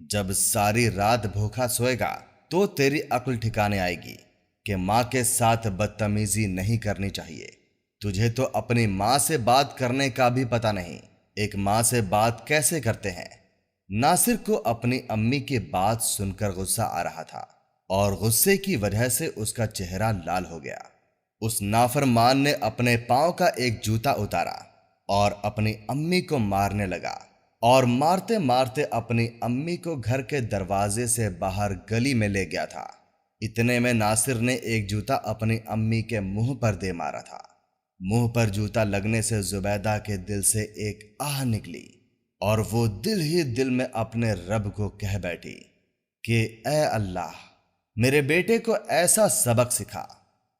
جب ساری رات بھوکا سوئے گا تو تیری عقل ٹھکانے آئے گی کہ ماں کے ساتھ بدتمیزی نہیں کرنی چاہیے۔ تجھے تو اپنی ماں سے بات کرنے کا بھی پتہ نہیں، ایک ماں سے بات کیسے کرتے ہیں؟ ناصر کو اپنی امی کی بات سن کر غصہ آ رہا تھا اور غصے کی وجہ سے اس کا چہرہ لال ہو گیا۔ اس نافرمان نے اپنے پاؤں کا ایک جوتا اتارا اور اپنی امی کو مارنے لگا، اور مارتے مارتے اپنی امی کو گھر کے دروازے سے باہر گلی میں لے گیا تھا۔ اتنے میں ناصر نے ایک جوتا اپنی امی کے منہ پر دے مارا تھا۔ منہ پر جوتا لگنے سے زبیدہ کے دل سے ایک آہ نکلی اور وہ دل ہی دل میں اپنے رب کو کہہ بیٹھی کہ اے اللہ، میرے بیٹے کو ایسا سبق سکھا،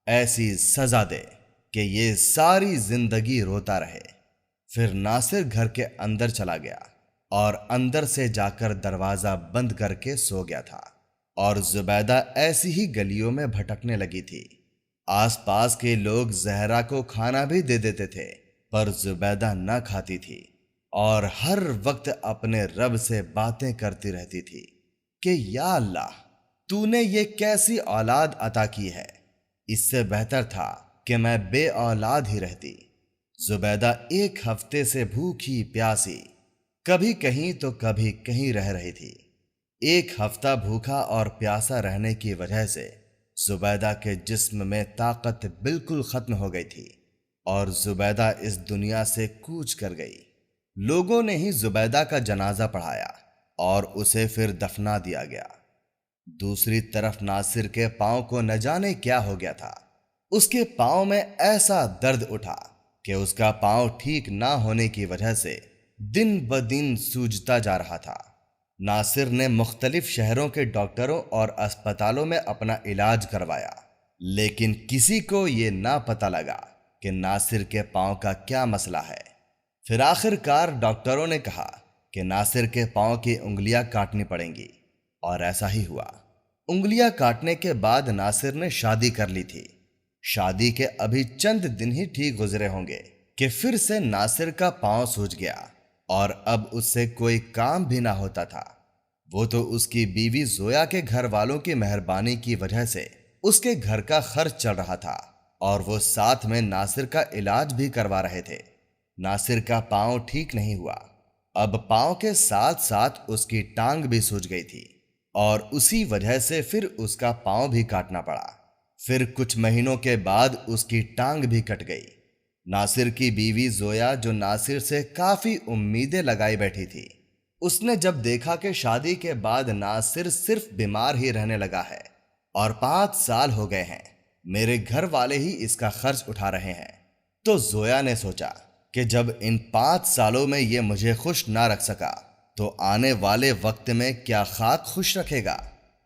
ایسی سزا دے کہ یہ ساری زندگی روتا رہے۔ پھر ناصر گھر کے اندر چلا گیا اور اندر سے جا کر دروازہ بند کر کے سو گیا تھا، اور زبیدہ ایسی ہی گلیوں میں بھٹکنے لگی تھی۔ آس پاس کے لوگ زہرا کو کھانا بھی دے دیتے تھے، پر زبیدہ نہ کھاتی تھی اور ہر وقت اپنے رب سے باتیں کرتی رہتی تھی کہ یا اللہ، تو نے یہ کیسی اولاد عطا کی ہے، اس سے بہتر تھا کہ میں بے اولاد ہی رہتی۔ زبیدہ ایک ہفتے سے بھوکی پیاسی کبھی کہیں تو کبھی کہیں رہ رہی تھی۔ ایک ہفتہ بھوکا اور پیاسا رہنے کی وجہ سے زبیدہ کے جسم میں طاقت بالکل ختم ہو گئی تھی اور زبیدہ اس دنیا سے کوچ کر گئی۔ لوگوں نے ہی زبیدہ کا جنازہ پڑھایا اور اسے پھر دفنا دیا گیا۔ دوسری طرف ناصر کے پاؤں کو نہ جانے کیا ہو گیا تھا۔ اس کے پاؤں میں ایسا درد اٹھا کہ اس کا پاؤں ٹھیک نہ ہونے کی وجہ سے دن بدن سوجتا جا رہا تھا۔ ناصر نے مختلف شہروں کے ڈاکٹروں اور اسپتالوں میں اپنا علاج کروایا، لیکن کسی کو یہ نہ پتہ لگا کہ ناصر کے پاؤں کا کیا مسئلہ ہے۔ پھر آخر کار ڈاکٹروں نے کہا کہ ناصر کے پاؤں کی انگلیاں کاٹنی پڑیں گی، اور ایسا ہی ہوا۔ انگلیاں کاٹنے کے بعد ناصر نے شادی کر لی تھی۔ شادی کے ابھی چند دن ہی ٹھیک گزرے ہوں گے کہ پھر سے ناصر کا پاؤں سوج گیا، اور اب اس سے کوئی کام بھی نہ ہوتا تھا۔ وہ تو اس کی بیوی زویا کے گھر والوں کی مہربانی کی وجہ سے اس کے گھر کا خرچ چل رہا تھا، اور وہ ساتھ میں ناصر کا علاج بھی کروا رہے تھے۔ ناصر کا پاؤں ٹھیک نہیں ہوا، اب پاؤں کے ساتھ ساتھ اس کی ٹانگ بھی سوج گئی تھی، اور اسی وجہ سے پھر اس کا پاؤں بھی کاٹنا پڑا۔ پھر کچھ مہینوں کے بعد اس کی ٹانگ بھی کٹ گئی۔ ناصر کی بیوی زویا، جو ناصر سے کافی امیدیں لگائی بیٹھی تھی، اس نے جب دیکھا کہ شادی کے بعد ناصر صرف بیمار ہی رہنے لگا ہے اور 5 سال ہو گئے ہیں، میرے گھر والے ہی اس کا خرچ اٹھا رہے ہیں، تو زویا نے سوچا کہ جب ان 5 سالوں میں یہ مجھے خوش نہ رکھ سکا تو آنے والے وقت میں کیا خاک خوش رکھے گا۔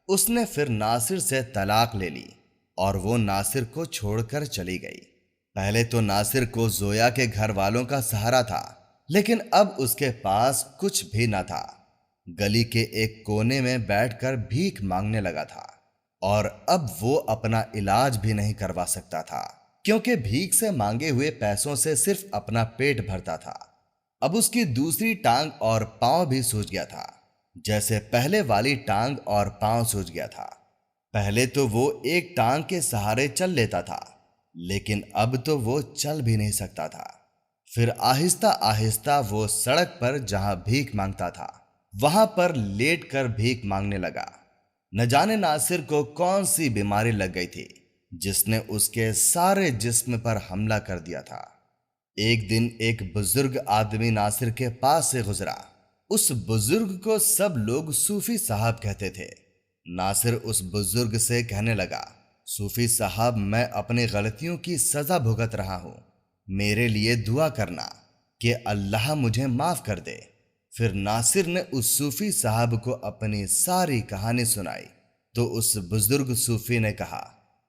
اس نے پھر ناصر سے طلاق لے لی اور وہ ناصر کو چھوڑ کر چلی گئی۔ پہلے تو ناصر کو زویا کے گھر والوں کا سہارا تھا، لیکن اب اس کے پاس کچھ بھی نہ تھا۔ گلی کے ایک کونے میں بیٹھ کر بھیک مانگنے لگا تھا، اور اب وہ اپنا علاج بھی نہیں کروا سکتا تھا، کیونکہ بھیک سے مانگے ہوئے پیسوں سے صرف اپنا پیٹ بھرتا تھا۔ اب اس کی دوسری ٹانگ اور پاؤں بھی سوج گیا تھا، جیسے پہلے والی ٹانگ اور پاؤں سوج گیا تھا۔ پہلے تو وہ ایک ٹانگ کے سہارے چل لیتا تھا، لیکن اب تو وہ چل بھی نہیں سکتا تھا۔ پھر آہستہ آہستہ وہ سڑک پر جہاں بھیک مانگتا تھا وہاں پر لیٹ کر بھیک مانگنے لگا۔ نہ جانے ناصر کو کون سی بیماری لگ گئی تھی جس نے اس کے سارے جسم پر حملہ کر دیا تھا۔ ایک دن ایک بزرگ آدمی ناصر کے پاس سے گزرا۔ اس بزرگ کو سب لوگ صوفی صاحب کہتے تھے۔ ناصر اس بزرگ سے کہنے لگا، صوفی صاحب، میں اپنی غلطیوں کی سزا بھگت رہا ہوں، میرے لیے دعا کرنا کہ اللہ مجھے معاف کر دے۔ پھر ناصر نے اس صوفی صاحب کو اپنی ساری کہانی سنائی تو اس بزرگ صوفی نے کہا،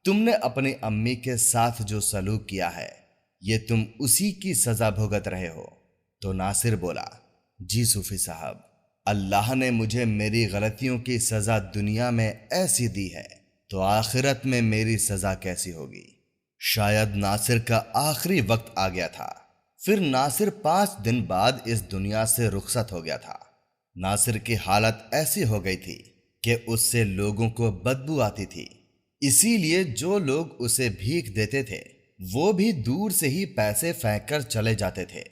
تم نے اپنی امی کے ساتھ جو سلوک کیا ہے یہ تم اسی کی سزا بھگت رہے ہو۔ تو ناصر بولا، جی صوفی صاحب، اللہ نے مجھے میری غلطیوں کی سزا دنیا میں ایسی دی ہے تو آخرت میں میری سزا کیسی ہوگی۔ شاید ناصر کا آخری وقت آ گیا تھا۔ پھر ناصر 5 دن بعد اس دنیا سے رخصت ہو گیا تھا۔ ناصر کی حالت ایسی ہو گئی تھی کہ اس سے لوگوں کو بدبو آتی تھی، اسی لیے جو لوگ اسے بھیک دیتے تھے وہ بھی دور سے ہی پیسے پھینک کر چلے جاتے تھے۔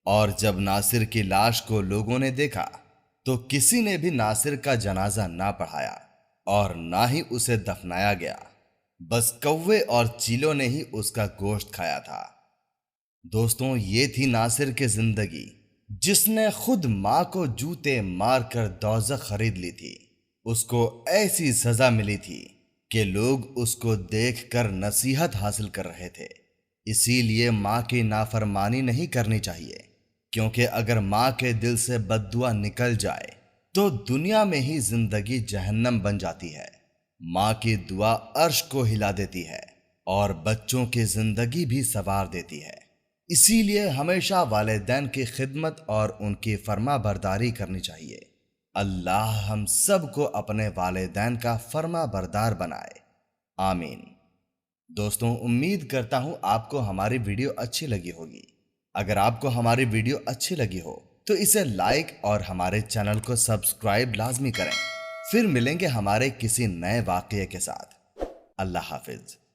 اور جب ناصر کی لاش کو لوگوں نے دیکھا تو کسی نے بھی ناصر کا جنازہ نہ پڑھایا اور نہ ہی اسے دفنایا گیا، بس کوے اور چیلوں نے ہی اس کا گوشت کھایا تھا۔ دوستوں، یہ تھی ناصر کی زندگی، جس نے خود ماں کو جوتے مار کر دوزخ خرید لی تھی۔ اس کو ایسی سزا ملی تھی کہ لوگ اس کو دیکھ کر نصیحت حاصل کر رہے تھے۔ اسی لیے ماں کی نافرمانی نہیں کرنی چاہیے، کیونکہ اگر ماں کے دل سے بد دعا نکل جائے تو دنیا میں ہی زندگی جہنم بن جاتی ہے۔ ماں کی دعا عرش کو ہلا دیتی ہے اور بچوں کی زندگی بھی سنوار دیتی ہے۔ اسی لیے ہمیشہ والدین کی خدمت اور ان کی فرما برداری کرنی چاہیے۔ اللہ ہم سب کو اپنے والدین کا فرما بردار بنائے، آمین۔ دوستوں، امید کرتا ہوں آپ کو ہماری ویڈیو اچھی لگی ہوگی۔ اگر آپ کو ہماری ویڈیو اچھی لگی ہو تو اسے لائک اور ہمارے چینل کو سبسکرائب لازمی کریں۔ پھر ملیں گے ہمارے کسی نئے واقعے کے ساتھ۔ اللہ حافظ۔